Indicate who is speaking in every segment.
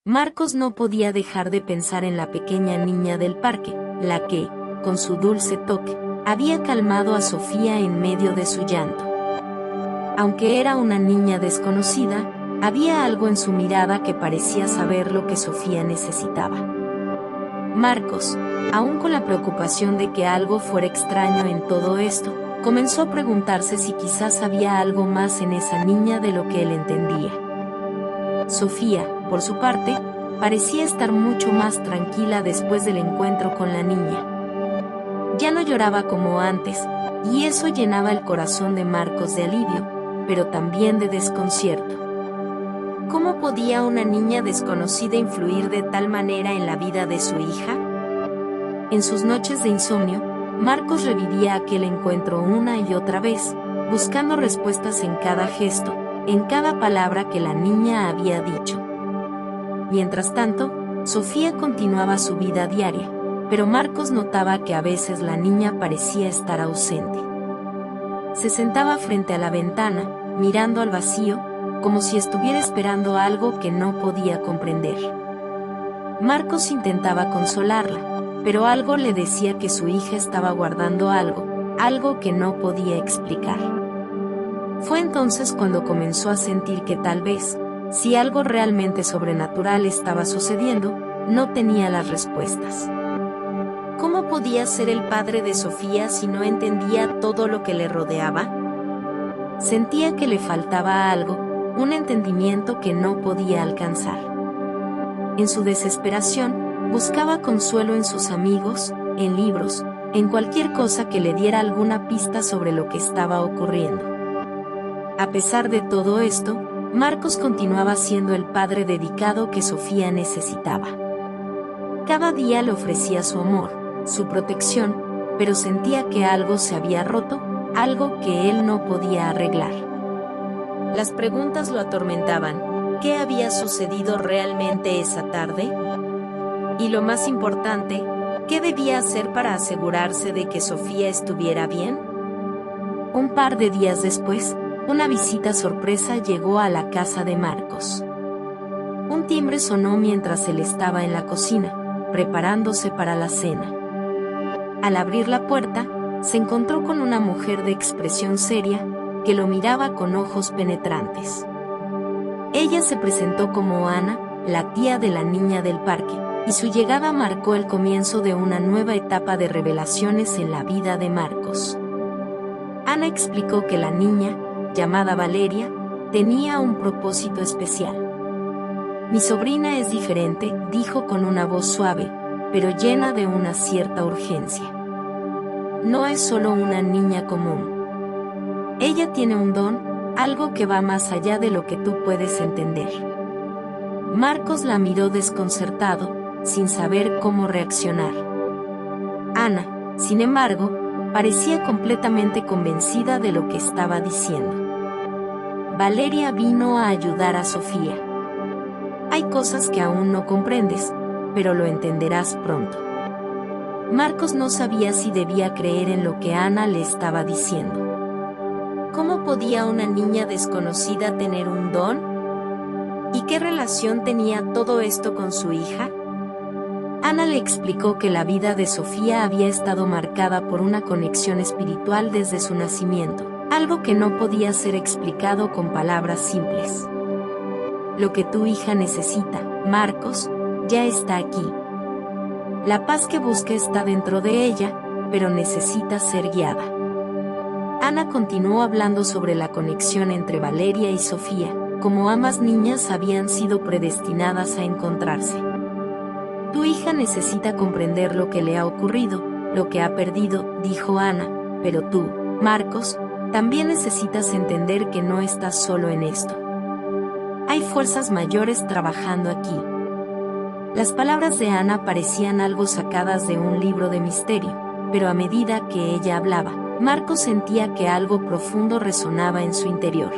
Speaker 1: Marcos no podía dejar de pensar en la pequeña niña del parque, la que, con su dulce toque, había calmado a Sofía en medio de su llanto. Aunque era una niña desconocida, había algo en su mirada que parecía saber lo que Sofía necesitaba. Marcos, aún con la preocupación de que algo fuera extraño en todo esto, comenzó a preguntarse si quizás había algo más en esa niña de lo que él entendía. Sofía, por su parte, parecía estar mucho más tranquila después del encuentro con la niña. Ya no lloraba como antes, y eso llenaba el corazón de Marcos de alivio, pero también de desconcierto. ¿Cómo podía una niña desconocida influir de tal manera en la vida de su hija? En sus noches de insomnio, Marcos revivía aquel encuentro una y otra vez, buscando respuestas en cada gesto, en cada palabra que la niña había dicho. Mientras tanto, Sofía continuaba su vida diaria, pero Marcos notaba que a veces la niña parecía estar ausente. Se sentaba frente a la ventana, mirando al vacío, como si estuviera esperando algo que no podía comprender. Marcos intentaba consolarla, pero algo le decía que su hija estaba guardando algo que no podía explicar. Fue entonces cuando comenzó a sentir que tal vez, si algo realmente sobrenatural estaba sucediendo, no tenía las respuestas. ¿Cómo podía ser el padre de Sofía si no entendía todo lo que le rodeaba? Sentía que le faltaba algo, un entendimiento que no podía alcanzar. En su desesperación, buscaba consuelo en sus amigos, en libros, en cualquier cosa que le diera alguna pista sobre lo que estaba ocurriendo. A pesar de todo esto, Marcos continuaba siendo el padre dedicado que Sofía necesitaba. Cada día le ofrecía su amor, su protección, pero sentía que algo se había roto, algo que él no podía arreglar. Las preguntas lo atormentaban. ¿Qué había sucedido realmente esa tarde? Y lo más importante, ¿qué debía hacer para asegurarse de que Sofía estuviera bien? Un par de días después, una visita sorpresa llegó a la casa de Marcos. Un timbre sonó mientras él estaba en la cocina, preparándose para la cena. Al abrir la puerta, se encontró con una mujer de expresión seria, que lo miraba con ojos penetrantes. Ella se presentó como Ana, la tía de la niña del parque, y su llegada marcó el comienzo de una nueva etapa de revelaciones en la vida de Marcos. Ana explicó que la niña, llamada Valeria, tenía un propósito especial. Mi sobrina es diferente, dijo con una voz suave, pero llena de una cierta urgencia. No es solo una niña común. Ella tiene un don, algo que va más allá de lo que tú puedes entender. Marcos la miró desconcertado, sin saber cómo reaccionar. Ana, sin embargo, parecía completamente convencida de lo que estaba diciendo. Valeria vino a ayudar a Sofía. Hay cosas que aún no comprendes, pero lo entenderás pronto. Marcos no sabía si debía creer en lo que Ana le estaba diciendo. ¿Cómo podía una niña desconocida tener un don? ¿Y qué relación tenía todo esto con su hija? Ana le explicó que la vida de Sofía había estado marcada por una conexión espiritual desde su nacimiento, algo que no podía ser explicado con palabras simples. Lo que tu hija necesita, Marcos, ya está aquí. La paz que busca está dentro de ella, pero necesita ser guiada. Ana continuó hablando sobre la conexión entre Valeria y Sofía, como ambas niñas habían sido predestinadas a encontrarse. Tu hija necesita comprender lo que le ha ocurrido, lo que ha perdido, dijo Ana, pero tú, Marcos, también necesitas entender que no estás solo en esto. Hay fuerzas mayores trabajando aquí. Las palabras de Ana parecían algo sacadas de un libro de misterio, pero a medida que ella hablaba, Marcos sentía que algo profundo resonaba en su interior.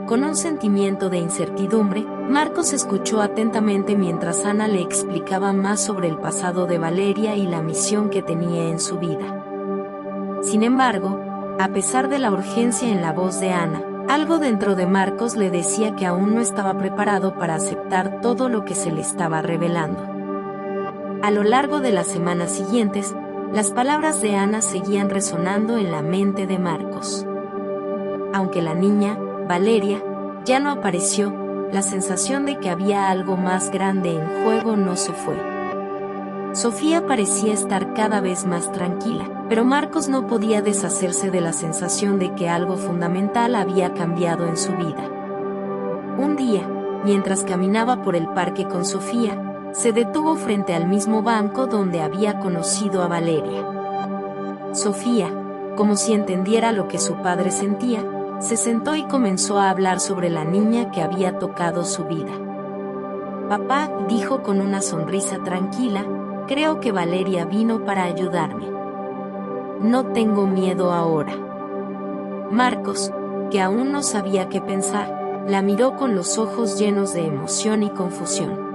Speaker 1: Con un sentimiento de incertidumbre, Marcos escuchó atentamente mientras Ana le explicaba más sobre el pasado de Valeria y la misión que tenía en su vida. Sin embargo, a pesar de la urgencia en la voz de Ana, Algo dentro de Marcos le decía que aún no estaba preparado para aceptar todo lo que se le estaba revelando. A lo largo de las semanas siguientes, las palabras de Ana seguían resonando en la mente de Marcos. Aunque la niña, Valeria, ya no apareció, la sensación de que había algo más grande en juego no se fue. Sofía parecía estar cada vez más tranquila, pero Marcos no podía deshacerse de la sensación de que algo fundamental había cambiado en su vida. Un día, mientras caminaba por el parque con Sofía, se detuvo frente al mismo banco donde había conocido a Valeria. Sofía, como si entendiera lo que su padre sentía, se sentó y comenzó a hablar sobre la niña que había tocado su vida. Papá, dijo con una sonrisa tranquila, creo que Valeria vino para ayudarme. No tengo miedo ahora. Marcos, que aún no sabía qué pensar, la miró con los ojos llenos de emoción y confusión.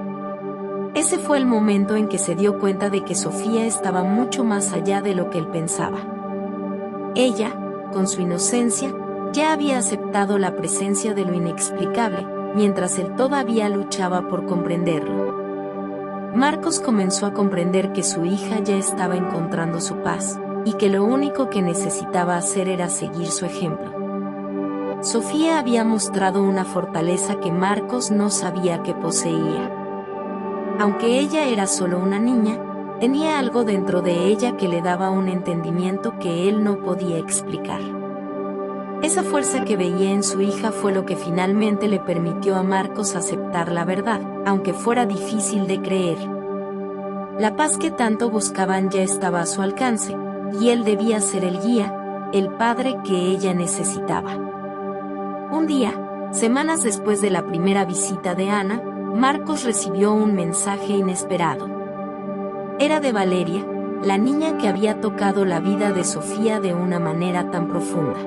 Speaker 1: Ese fue el momento en que se dio cuenta de que Sofía estaba mucho más allá de lo que él pensaba. Ella, con su inocencia, ya había aceptado la presencia de lo inexplicable, mientras él todavía luchaba por comprenderlo. Marcos comenzó a comprender que su hija ya estaba encontrando su paz, y que lo único que necesitaba hacer era seguir su ejemplo. Sofía había mostrado una fortaleza que Marcos no sabía que poseía. Aunque ella era solo una niña, tenía algo dentro de ella que le daba un entendimiento que él no podía explicar. Esa fuerza que veía en su hija fue lo que finalmente le permitió a Marcos aceptar la verdad, aunque fuera difícil de creer. La paz que tanto buscaban ya estaba a su alcance, y él debía ser el guía, el padre que ella necesitaba. Un día, semanas después de la primera visita de Ana, Marcos recibió un mensaje inesperado. Era de Valeria, la niña que había tocado la vida de Sofía de una manera tan profunda.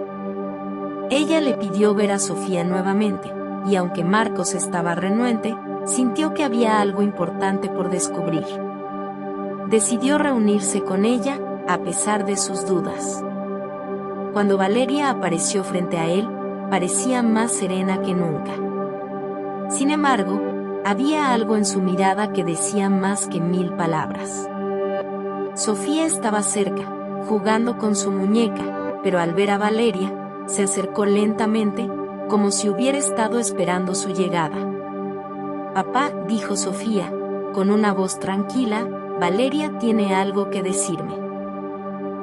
Speaker 1: Ella le pidió ver a Sofía nuevamente, y aunque Marcos estaba renuente, sintió que había algo importante por descubrir. Decidió reunirse con ella, a pesar de sus dudas. Cuando Valeria apareció frente a él, parecía más serena que nunca. Sin embargo, había algo en su mirada que decía más que 1000 palabras. Sofía estaba cerca, jugando con su muñeca, pero al ver a Valeria, se acercó lentamente, como si hubiera estado esperando su llegada. Papá, dijo Sofía, con una voz tranquila, Valeria tiene algo que decirme.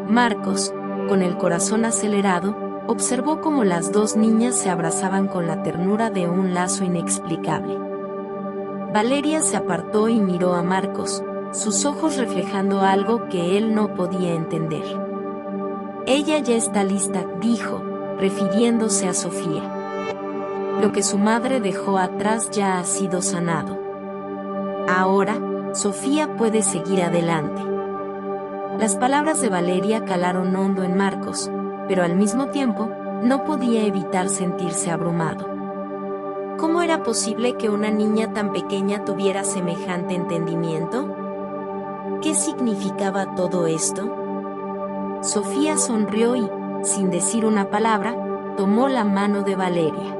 Speaker 1: Marcos, con el corazón acelerado, observó cómo las dos niñas se abrazaban con la ternura de un lazo inexplicable. Valeria se apartó y miró a Marcos, sus ojos reflejando algo que él no podía entender. Ella ya está lista, dijo, refiriéndose a Sofía. Lo que su madre dejó atrás ya ha sido sanado. Ahora, Sofía puede seguir adelante. Las palabras de Valeria calaron hondo en Marcos, pero al mismo tiempo, no podía evitar sentirse abrumado. ¿Cómo era posible que una niña tan pequeña tuviera semejante entendimiento? ¿Qué significaba todo esto? Sofía sonrió y, sin decir una palabra, tomó la mano de Valeria.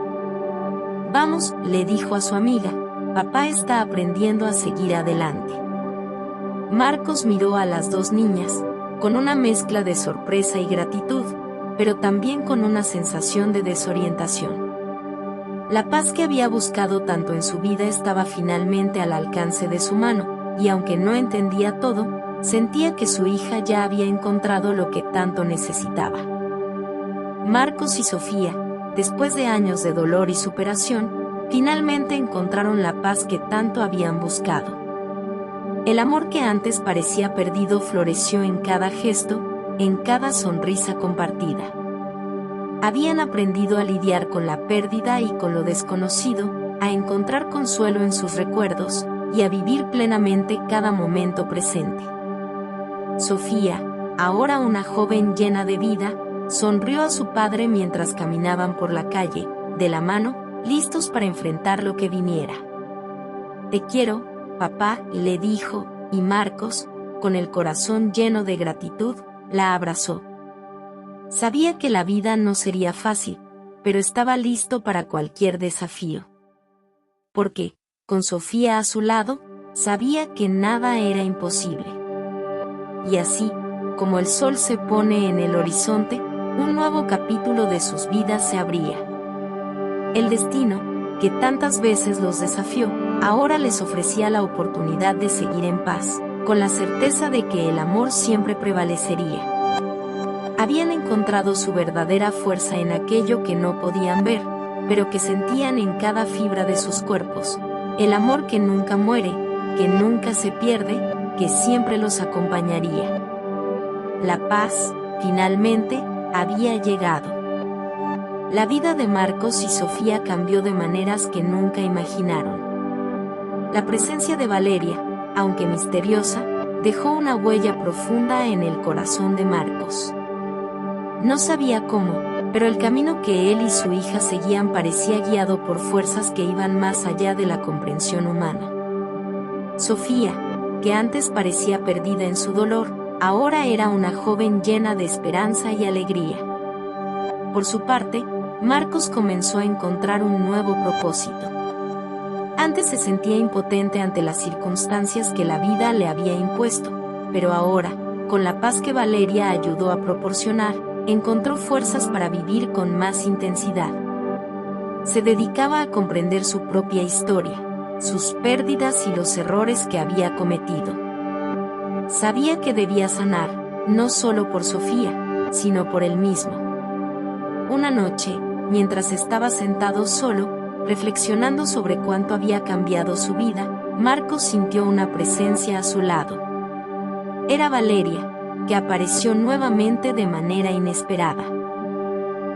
Speaker 1: Vamos, le dijo a su amiga, papá está aprendiendo a seguir adelante. Marcos miró a las dos niñas, con una mezcla de sorpresa y gratitud, pero también con una sensación de desorientación. La paz que había buscado tanto en su vida estaba finalmente al alcance de su mano, y aunque no entendía todo, sentía que su hija ya había encontrado lo que tanto necesitaba. Marcos y Sofía, después de años de dolor y superación, finalmente encontraron la paz que tanto habían buscado. El amor que antes parecía perdido floreció en cada gesto, en cada sonrisa compartida. Habían aprendido a lidiar con la pérdida y con lo desconocido, a encontrar consuelo en sus recuerdos, y a vivir plenamente cada momento presente. Sofía, ahora una joven llena de vida, sonrió a su padre mientras caminaban por la calle, de la mano, listos para enfrentar lo que viniera. Te quiero, papá, le dijo, y Marcos, con el corazón lleno de gratitud, la abrazó. Sabía que la vida no sería fácil, pero estaba listo para cualquier desafío. Porque, con Sofía a su lado, sabía que nada era imposible. Y así, como el sol se pone en el horizonte, un nuevo capítulo de sus vidas se abría. El destino, que tantas veces los desafió, ahora les ofrecía la oportunidad de seguir en paz, con la certeza de que el amor siempre prevalecería. Habían encontrado su verdadera fuerza en aquello que no podían ver, pero que sentían en cada fibra de sus cuerpos, el amor que nunca muere, que nunca se pierde, que siempre los acompañaría. La paz, finalmente, había llegado. La vida de Marcos y Sofía cambió de maneras que nunca imaginaron. La presencia de Valeria, aunque misteriosa, dejó una huella profunda en el corazón de Marcos. No sabía cómo, pero el camino que él y su hija seguían parecía guiado por fuerzas que iban más allá de la comprensión humana. Sofía, que antes parecía perdida en su dolor, ahora era una joven llena de esperanza y alegría. Por su parte, Marcos comenzó a encontrar un nuevo propósito. Antes se sentía impotente ante las circunstancias que la vida le había impuesto, pero ahora, con la paz que Valeria ayudó a proporcionar, encontró fuerzas para vivir con más intensidad. Se dedicaba a comprender su propia historia, sus pérdidas y los errores que había cometido. Sabía que debía sanar, no solo por Sofía, sino por él mismo. Una noche, mientras estaba sentado solo, reflexionando sobre cuánto había cambiado su vida, Marcos sintió una presencia a su lado. Era Valeria, que apareció nuevamente de manera inesperada.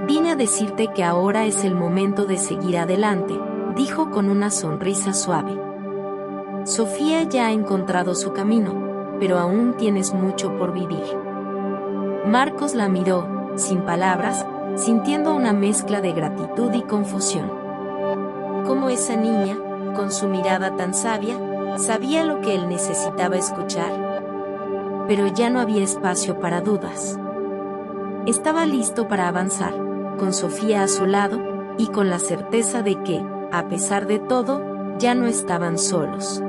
Speaker 1: «Vine a decirte que ahora es el momento de seguir adelante», dijo con una sonrisa suave. «Sofía ya ha encontrado su camino, pero aún tienes mucho por vivir». Marcos la miró, sin palabras, sintiendo una mezcla de gratitud y confusión. Cómo esa niña, con su mirada tan sabia, sabía lo que él necesitaba escuchar. Pero ya no había espacio para dudas. Estaba listo para avanzar, con Sofía a su lado, y con la certeza de que, a pesar de todo, ya no estaban solos.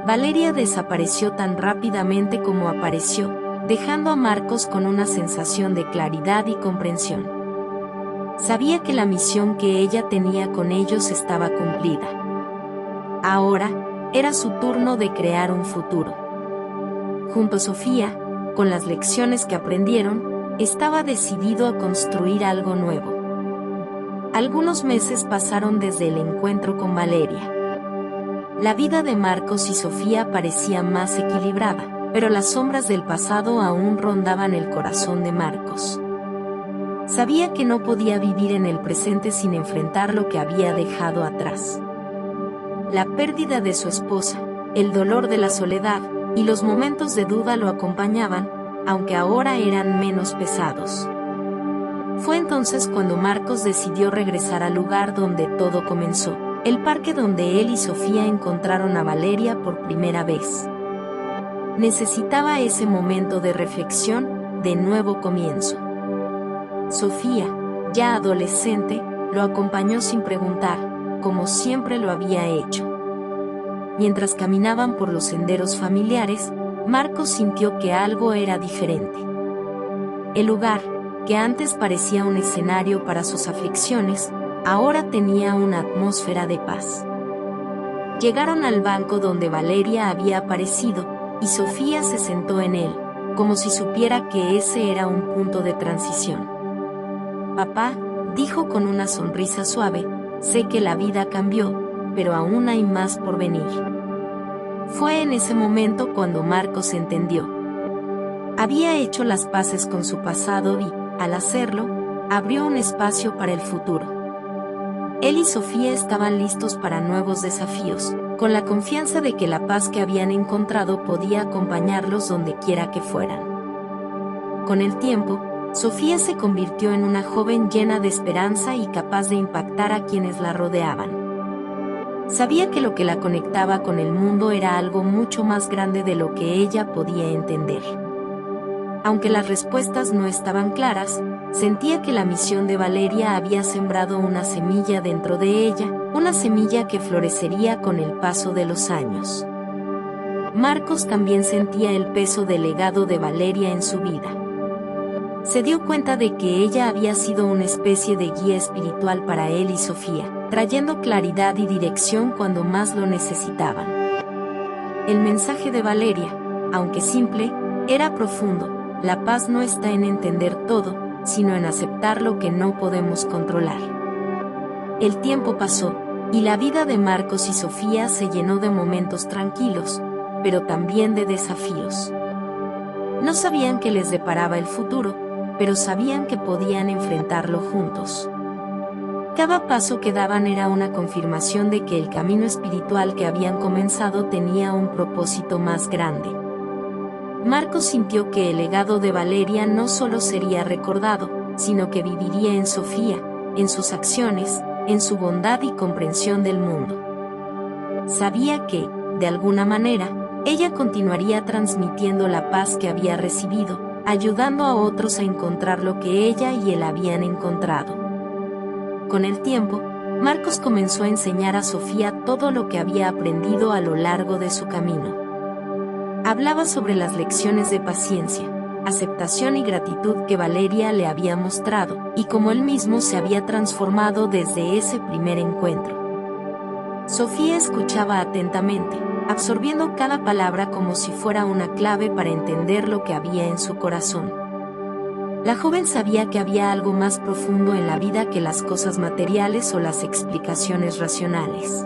Speaker 1: Valeria desapareció tan rápidamente como apareció, dejando a Marcos con una sensación de claridad y comprensión. Sabía que la misión que ella tenía con ellos estaba cumplida. Ahora, era su turno de crear un futuro. Junto a Sofía, con las lecciones que aprendieron, estaba decidido a construir algo nuevo. Algunos meses pasaron desde el encuentro con Valeria. La vida de Marcos y Sofía parecía más equilibrada, pero las sombras del pasado aún rondaban el corazón de Marcos. Sabía que no podía vivir en el presente sin enfrentar lo que había dejado atrás. La pérdida de su esposa, el dolor de la soledad, y los momentos de duda lo acompañaban, aunque ahora eran menos pesados. Fue entonces cuando Marcos decidió regresar al lugar donde todo comenzó, el parque donde él y Sofía encontraron a Valeria por primera vez. Necesitaba ese momento de reflexión, de nuevo comienzo. Sofía, ya adolescente, lo acompañó sin preguntar, como siempre lo había hecho. Mientras caminaban por los senderos familiares, Marcos sintió que algo era diferente. El lugar, que antes parecía un escenario para sus aflicciones, ahora tenía una atmósfera de paz. Llegaron al banco donde Valeria había aparecido, y Sofía se sentó en él, como si supiera que ese era un punto de transición. «Papá», dijo con una sonrisa suave, «sé que la vida cambió, pero aún hay más por venir». Fue en ese momento cuando Marcos entendió. Había hecho las paces con su pasado y, al hacerlo, abrió un espacio para el futuro. Él y Sofía estaban listos para nuevos desafíos, con la confianza de que la paz que habían encontrado podía acompañarlos donde quiera que fueran. Con el tiempo, Sofía se convirtió en una joven llena de esperanza y capaz de impactar a quienes la rodeaban. Sabía que lo que la conectaba con el mundo era algo mucho más grande de lo que ella podía entender. Aunque las respuestas no estaban claras, sentía que la misión de Valeria había sembrado una semilla dentro de ella, una semilla que florecería con el paso de los años. Marcos también sentía el peso del legado de Valeria en su vida. Se dio cuenta de que ella había sido una especie de guía espiritual para él y Sofía, trayendo claridad y dirección cuando más lo necesitaban. El mensaje de Valeria, aunque simple, era profundo. La paz no está en entender todo, sino en aceptar lo que no podemos controlar. El tiempo pasó, y la vida de Marcos y Sofía se llenó de momentos tranquilos, pero también de desafíos. No sabían qué les deparaba el futuro, pero sabían que podían enfrentarlo juntos. Cada paso que daban era una confirmación de que el camino espiritual que habían comenzado tenía un propósito más grande. Marcos sintió que el legado de Valeria no solo sería recordado, sino que viviría en Sofía, en sus acciones, en su bondad y comprensión del mundo. Sabía que, de alguna manera, ella continuaría transmitiendo la paz que había recibido, ayudando a otros a encontrar lo que ella y él habían encontrado. Con el tiempo, Marcos comenzó a enseñar a Sofía todo lo que había aprendido a lo largo de su camino. Hablaba sobre las lecciones de paciencia, aceptación y gratitud que Valeria le había mostrado, y cómo él mismo se había transformado desde ese primer encuentro. Sofía escuchaba atentamente, absorbiendo cada palabra como si fuera una clave para entender lo que había en su corazón. La joven sabía que había algo más profundo en la vida que las cosas materiales o las explicaciones racionales.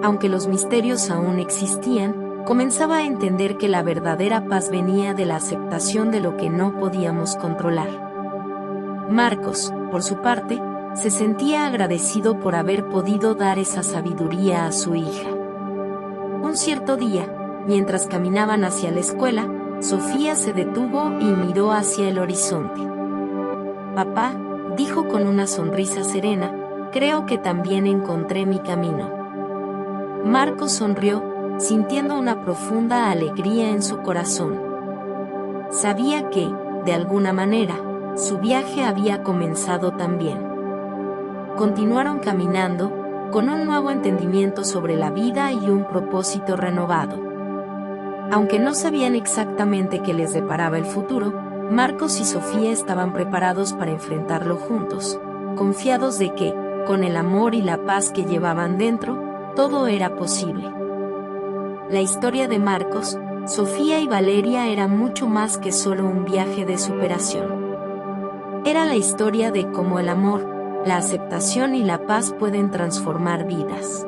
Speaker 1: Aunque los misterios aún existían, comenzaba a entender que la verdadera paz venía de la aceptación de lo que no podíamos controlar. Marcos, por su parte, se sentía agradecido por haber podido dar esa sabiduría a su hija. Un cierto día, mientras caminaban hacia la escuela, Sofía se detuvo y miró hacia el horizonte. «Papá», dijo con una sonrisa serena, «creo que también encontré mi camino». Marcos sonrió, sintiendo una profunda alegría en su corazón. Sabía que, de alguna manera, su viaje había comenzado también. Continuaron caminando, con un nuevo entendimiento sobre la vida y un propósito renovado. Aunque no sabían exactamente qué les deparaba el futuro, Marcos y Sofía estaban preparados para enfrentarlo juntos, confiados de que, con el amor y la paz que llevaban dentro, todo era posible. La historia de Marcos, Sofía y Valeria era mucho más que solo un viaje de superación. Era la historia de cómo el amor, la aceptación y la paz pueden transformar vidas.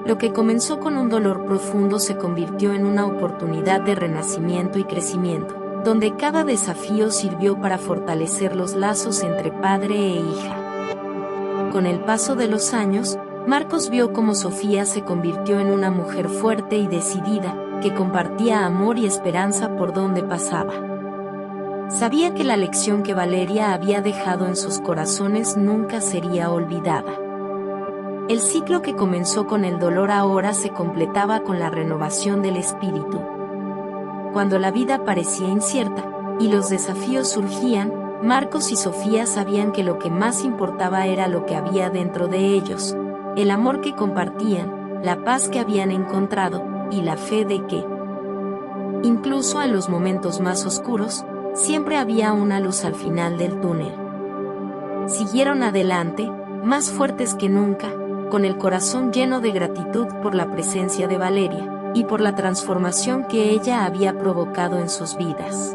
Speaker 1: Lo que comenzó con un dolor profundo se convirtió en una oportunidad de renacimiento y crecimiento, donde cada desafío sirvió para fortalecer los lazos entre padre e hija. Con el paso de los años, Marcos vio cómo Sofía se convirtió en una mujer fuerte y decidida, que compartía amor y esperanza por donde pasaba. Sabía que la lección que Valeria había dejado en sus corazones nunca sería olvidada. El ciclo que comenzó con el dolor ahora se completaba con la renovación del espíritu. Cuando la vida parecía incierta, y los desafíos surgían, Marcos y Sofía sabían que lo que más importaba era lo que había dentro de ellos, el amor que compartían, la paz que habían encontrado, y la fe de que, incluso en los momentos más oscuros, siempre había una luz al final del túnel. Siguieron adelante, más fuertes que nunca, con el corazón lleno de gratitud por la presencia de Valeria, y por la transformación que ella había provocado en sus vidas.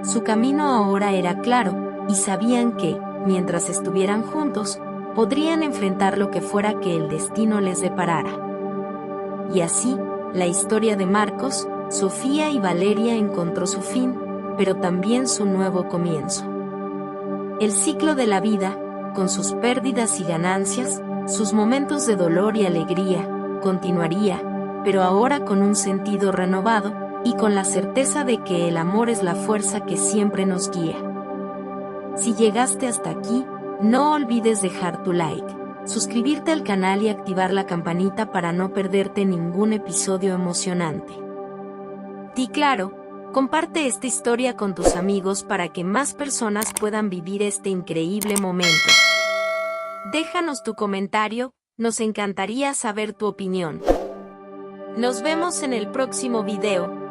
Speaker 1: Su camino ahora era claro, y sabían que, mientras estuvieran juntos, podrían enfrentar lo que fuera que el destino les deparara. Y así, la historia de Marcos, Sofía y Valeria encontró su fin, pero también su nuevo comienzo. El ciclo de la vida, con sus pérdidas y ganancias, sus momentos de dolor y alegría, continuaría, pero ahora con un sentido renovado, y con la certeza de que el amor es la fuerza que siempre nos guía. Si llegaste hasta aquí, no olvides dejar tu like, suscribirte al canal y activar la campanita para no perderte ningún episodio emocionante. Y claro, Comparte esta historia con tus amigos para que más personas puedan vivir este increíble momento. Déjanos tu comentario, nos encantaría saber tu opinión. Nos vemos en el próximo video.